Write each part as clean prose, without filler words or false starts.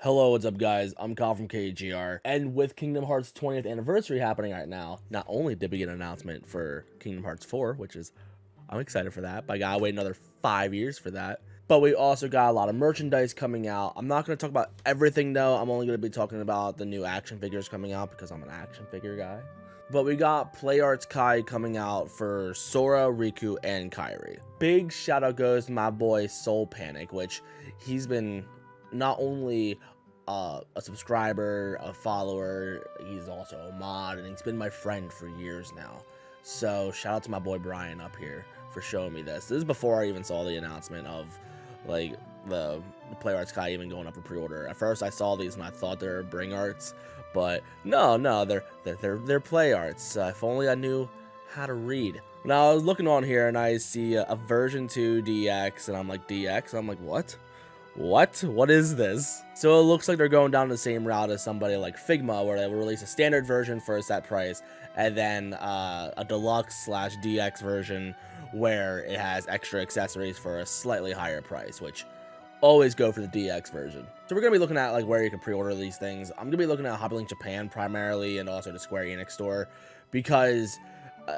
Hello, what's up guys? I'm Kyle from KGR, and with Kingdom Hearts 20th anniversary happening right now, not only did we get an announcement for Kingdom Hearts 4, which is, I'm excited for that, but I gotta wait another 5 years for that, but we also got a lot of merchandise coming out. I'm not going to talk about everything though, I'm only going to be talking about the new action figures coming out because I'm an action figure guy. But we got Play Arts Kai coming out for Sora, Riku, and Kairi. Big shout out goes to my boy Soul Panic, which he's been not only a subscriber, a follower, he's also a mod, and he's been my friend for years now. So shout out to my boy Brian up here for showing me this. This is before I even saw the announcement of like the Play Arts Kai even going up for pre-order. At first I saw these and I thought they were Bring Arts, but no, they're Play Arts. If only I knew how to read. Now I was looking on here and I see a version 2 DX, and I'm like, DX? I'm like, what? What is this? So it looks like they're going down the same route as somebody like Figma, where they will release a standard version for a set price, and then a deluxe / DX version where it has extra accessories for a slightly higher price, which always go for the DX version. So we're gonna be looking at like where you can pre-order these things. I'm gonna be looking at Hobby Link Japan primarily, and also the Square Enix store, because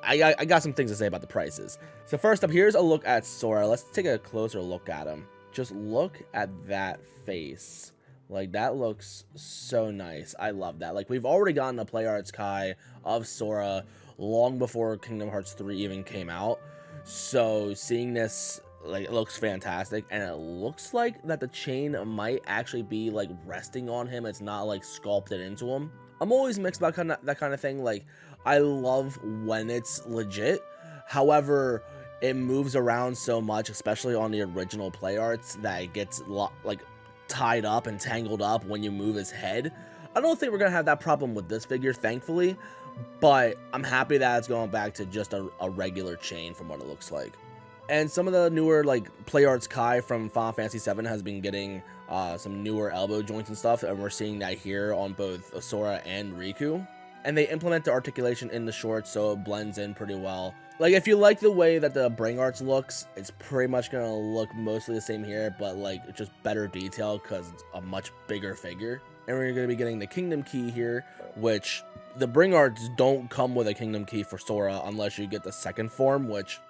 I got some things to say about the prices. So first up, here's a look at Sora. Let's take a closer look at him. Just look at that face. Like, that looks so nice. I love that. Like, we've already gotten a Play Arts Kai of Sora long before Kingdom Hearts 3 even came out. So seeing this, like, it looks fantastic. And it looks like that the chain might actually be, like, resting on him. It's not, like, sculpted into him. I'm always mixed about that kind of thing. Like, I love when it's legit. However, it moves around so much, especially on the original Play Arts, that it gets like tied up and tangled up when you move his head. I don't think we're gonna have that problem with this figure, thankfully, but I'm happy that it's going back to just a regular chain from what it looks like. And some of the newer like Play Arts Kai from Final Fantasy VII has been getting some newer elbow joints and stuff, and we're seeing that here on both Sora and Riku. And they implement the articulation in the shorts, so it blends in pretty well. Like, if you like the way that the Bring Arts looks, it's pretty much gonna look mostly the same here, but like just better detail because it's a much bigger figure. And we're gonna be getting the Kingdom Key here, which the Bring Arts don't come with a Kingdom Key for Sora unless you get the second form, which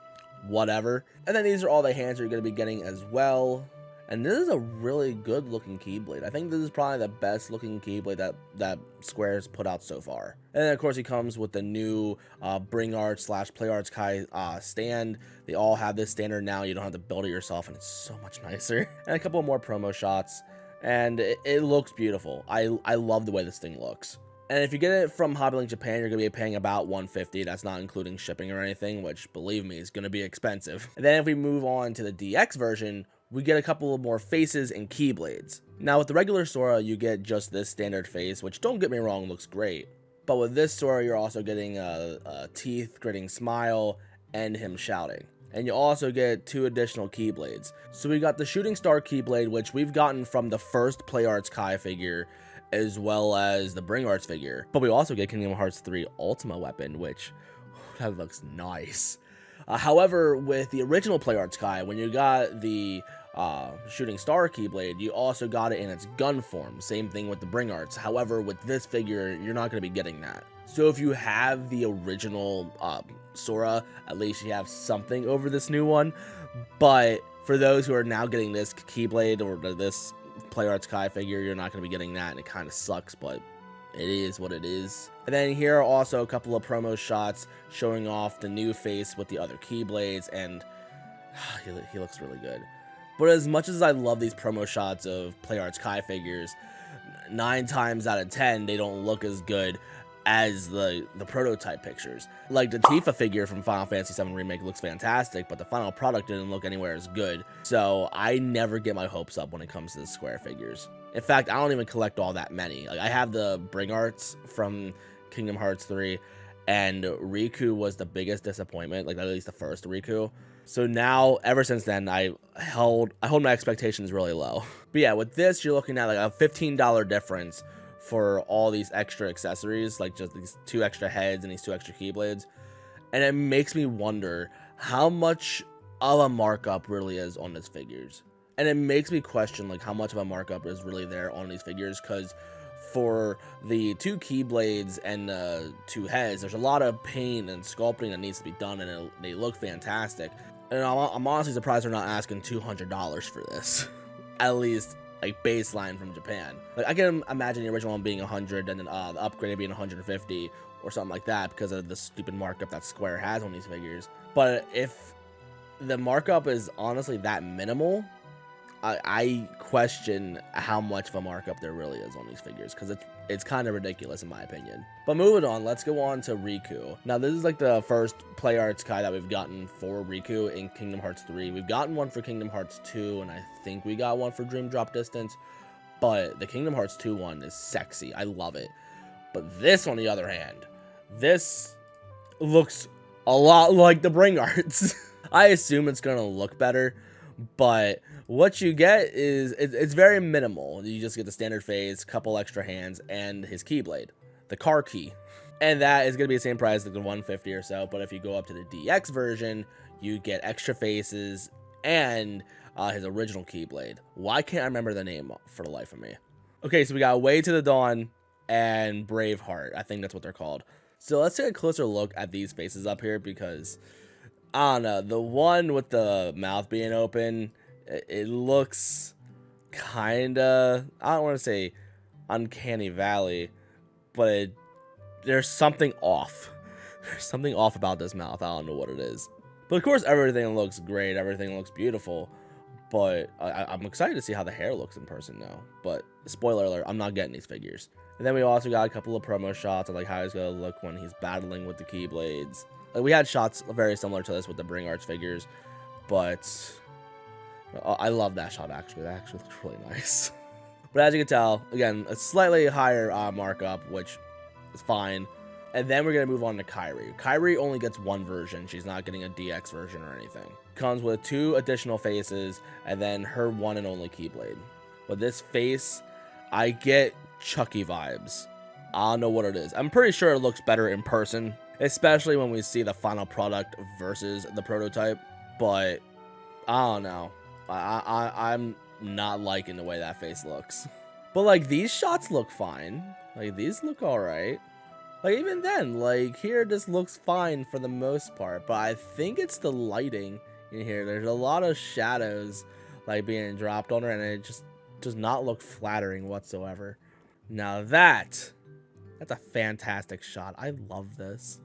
whatever. And then these are all the hands you're gonna be getting as well. And this is a really good looking Keyblade. I think this is probably the best looking Keyblade that Square has put out so far. And then of course he comes with the new Bring Arts / Play Arts Kai stand. They all have this standard now. You don't have to build it yourself, and it's so much nicer. And a couple more promo shots, and it looks beautiful. I love the way this thing looks. And if you get it from Hobby Link Japan, you're going to be paying about $150. That's not including shipping or anything, which, believe me, is going to be expensive. And then if we move on to the DX version, we get a couple of more faces and Keyblades. Now, with the regular Sora, you get just this standard face, which, don't get me wrong, looks great. But with this Sora, you're also getting a teeth gritting smile and him shouting. And you also get 2 additional Keyblades. So we got the Shooting Star Keyblade, which we've gotten from the first Play Arts Kai figure, as well as the Bring Arts figure. But we also get Kingdom Hearts 3 Ultima weapon, which, that looks nice. However, with the original Play Arts Kai, when you got the Shooting Star Keyblade, you also got it in its gun form. Same thing with the Bring Arts. However, with this figure, you're not going to be getting that. So if you have the original Sora, at least you have something over this new one. But for those who are now getting this Keyblade or this Play Arts Kai figure, you're not going to be getting that, and it kind of sucks, but it is what it is. And then here are also a couple of promo shots showing off the new face with the other Keyblades, and he looks really good. But as much as I love these promo shots of Play Arts Kai figures, 9 times out of 10, they don't look as good as the prototype pictures. Like the Tifa figure from Final Fantasy VII Remake looks fantastic, but the final product didn't look anywhere as good. So I never get my hopes up when it comes to the Square figures. In fact, I don't even collect all that many. Like, I have the Bring Arts from Kingdom Hearts 3, and Riku was the biggest disappointment, like at least the first Riku. So now, ever since then, I hold my expectations really low. But yeah, with this, you're looking at like a $15 difference for all these extra accessories, like just these 2 extra heads and these 2 extra Keyblades. And it makes me wonder how much of a markup really is on these figures. And it makes me question like how much of a markup is really there on these figures, because for the 2 Keyblades and the 2 heads, there's a lot of paint and sculpting that needs to be done, and they look fantastic. And I'm honestly surprised they're not asking $200 for this. At least like baseline from Japan. Like I can imagine the original one being 100 and then the upgrade being 150 or something like that, because of the stupid markup that Square has on these figures. But if the markup is honestly that minimal, I question how much of a markup there really is on these figures, because it's kind of ridiculous in my opinion. But moving on, let's go on to Riku. Now this is like the first Play Arts Kai that we've gotten for Riku in Kingdom Hearts 3. We've gotten one for Kingdom Hearts 2, and I think we got one for Dream Drop Distance. But the Kingdom Hearts 2 one is sexy. I love it. But this, on the other hand, this looks a lot like the Bring Arts. I assume it's gonna look better, but what you get is it's very minimal. You just get the standard phase, couple extra hands, and his Keyblade, the car key, and that is gonna be the same price, like the 150 or so. But if you go up to the DX version, you get extra faces and his original Keyblade. Why can't I remember the name for the life of me? Okay, so we got Way to the Dawn and Braveheart. I think that's what they're called. So let's take a closer look at these faces up here, because I don't know, the one with the mouth being open, it looks kinda, I don't want to say uncanny valley, but there's something off. There's something off about this mouth. I don't know what it is. But of course, everything looks great. Everything looks beautiful. But I'm excited to see how the hair looks in person now. But spoiler alert, I'm not getting these figures. And then we also got a couple of promo shots of like how he's gonna look when he's battling with the Keyblades. Like we had shots very similar to this with the Bring Arts figures, but I love that shot actually. That actually looks really nice. But as you can tell, again, a slightly higher markup, which is fine. And then we're going to move on to Kairi. Kairi only gets one version. She's not getting a DX version or anything. Comes with 2 additional faces and then her one and only Keyblade. With this face, I get Chucky vibes. I don't know what it is. I'm pretty sure it looks better in person, especially when we see the final product versus the prototype. But I don't know. I'm not liking the way that face looks. But like these shots look fine. Like these look alright. Like even then, like here this looks fine for the most part. But I think it's the lighting in here. There's a lot of shadows like being dropped on her, and it just does not look flattering whatsoever. Now that's a fantastic shot. I love this.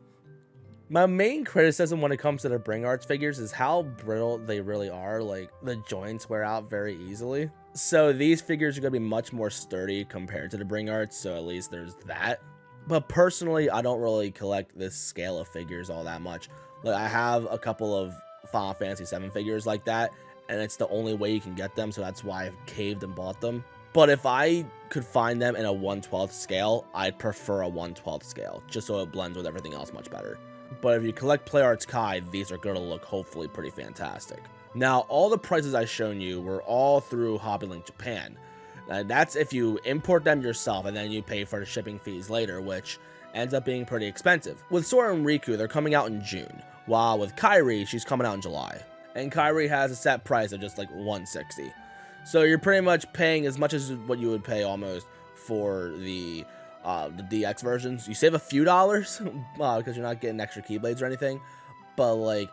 My main criticism when it comes to the Bring Arts figures is how brittle they really are. Like the joints wear out very easily. So these figures are going to be much more sturdy compared to the Bring Arts. So at least there's that. But personally, I don't really collect this scale of figures all that much. Like I have a couple of Final Fantasy VII figures like that, and it's the only way you can get them. So that's why I've caved and bought them. But if I could find them in a 1/12 scale, I'd prefer a 1/12 scale, just so it blends with everything else much better. But if you collect Play Arts Kai, these are going to look hopefully pretty fantastic. Now, all the prices I've shown you were all through HobbyLink Japan. That's if you import them yourself and then you pay for the shipping fees later, which ends up being pretty expensive. With Sora and Riku, they're coming out in June, while with Kairi, she's coming out in July. And Kairi has a set price of just like $160. So you're pretty much paying as much as what you would pay almost for the DX versions. You save a few dollars because you're not getting extra Keyblades or anything, but like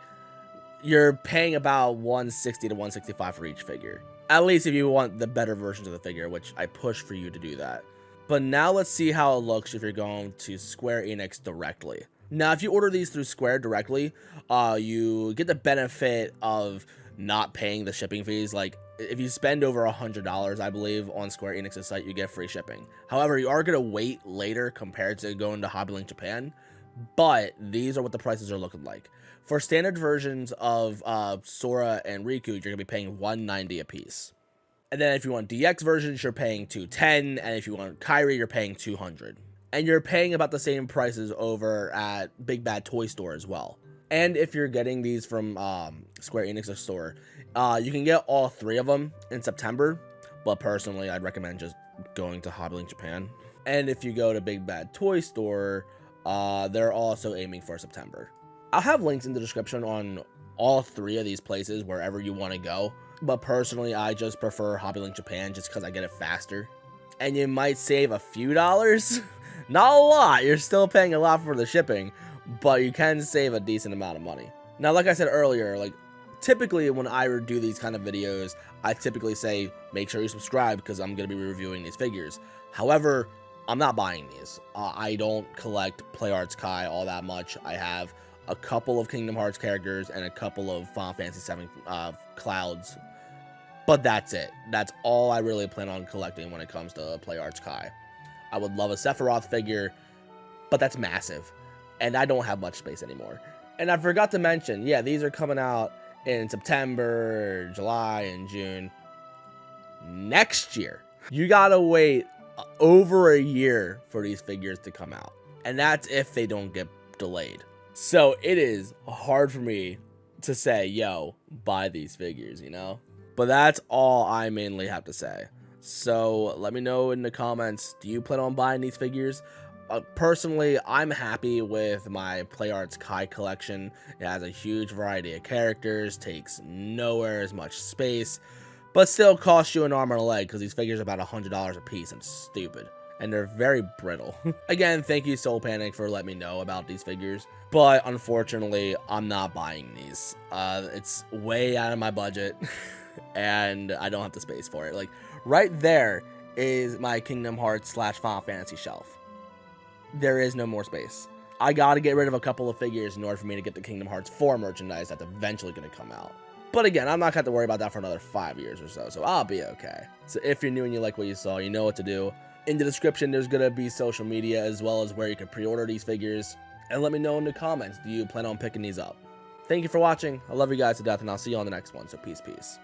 you're paying about $160 to $165 for each figure. At least if you want the better versions of the figure, which I push for you to do that. But now let's see how it looks if you're going to Square Enix directly. Now, if you order these through Square directly, you get the benefit of not paying the shipping fees. Like if you spend over $100, I believe, on Square Enix's site, you get free shipping. However, you are going to wait later compared to going to HobbyLink Japan. But these are what the prices are looking like. For standard versions of Sora and Riku, you're going to be paying $190 a piece. And then if you want DX versions, you're paying $210. And if you want Kairi, you're paying $200. And you're paying about the same prices over at Big Bad Toy Store as well. And if you're getting these from Square Enix's store, you can get all 3 of them in September. But personally, I'd recommend just going to HobbyLink Japan. And if you go to Big Bad Toy Store, they're also aiming for September. I'll have links in the description on all 3 of these places wherever you want to go. but personally, I just prefer Hobbylink Japan just because I get it faster. And you might save a few dollars. Not a lot. You're still paying a lot for the shipping, but you can save a decent amount of money. Now, like I said earlier, like typically when I do these kind of videos, I typically say, make sure you subscribe because I'm going to be reviewing these figures. However, I'm not buying these. I don't collect PlayArts Kai all that much. I have a couple of Kingdom Hearts characters and a couple of Final Fantasy VII Clouds. But that's it. That's all I really plan on collecting when it comes to PlayArts Kai. I would love a Sephiroth figure, but that's massive. And I don't have much space anymore. And I forgot to mention, yeah, these are coming out in September, July, and June next year. You gotta wait over a year for these figures to come out. And that's if they don't get delayed. So it is hard for me to say, yo, buy these figures, you know? But that's all I mainly have to say. So let me know in the comments, do you plan on buying these figures? Personally, I'm happy with my PlayArts Kai collection. It has a huge variety of characters, takes nowhere as much space, but still costs you an arm and a leg because these figures are about $100 a piece and stupid. And they're very brittle. Again, thank you Soul Panic for letting me know about these figures. But unfortunately, I'm not buying these. It's way out of my budget. And I don't have the space for it. Like, right there is my Kingdom Hearts / Final Fantasy shelf. There is no more space. I gotta get rid of a couple of figures in order for me to get the Kingdom Hearts 4 merchandise that's eventually gonna come out. But again, I'm not gonna have to worry about that for another 5 years or so I'll be okay. So if you're new and you like what you saw, you know what to do. In the description, there's gonna be social media as well as where you can pre-order these figures. And let me know in the comments, do you plan on picking these up? Thank you for watching. I love you guys to death, and I'll see you on the next one, so peace.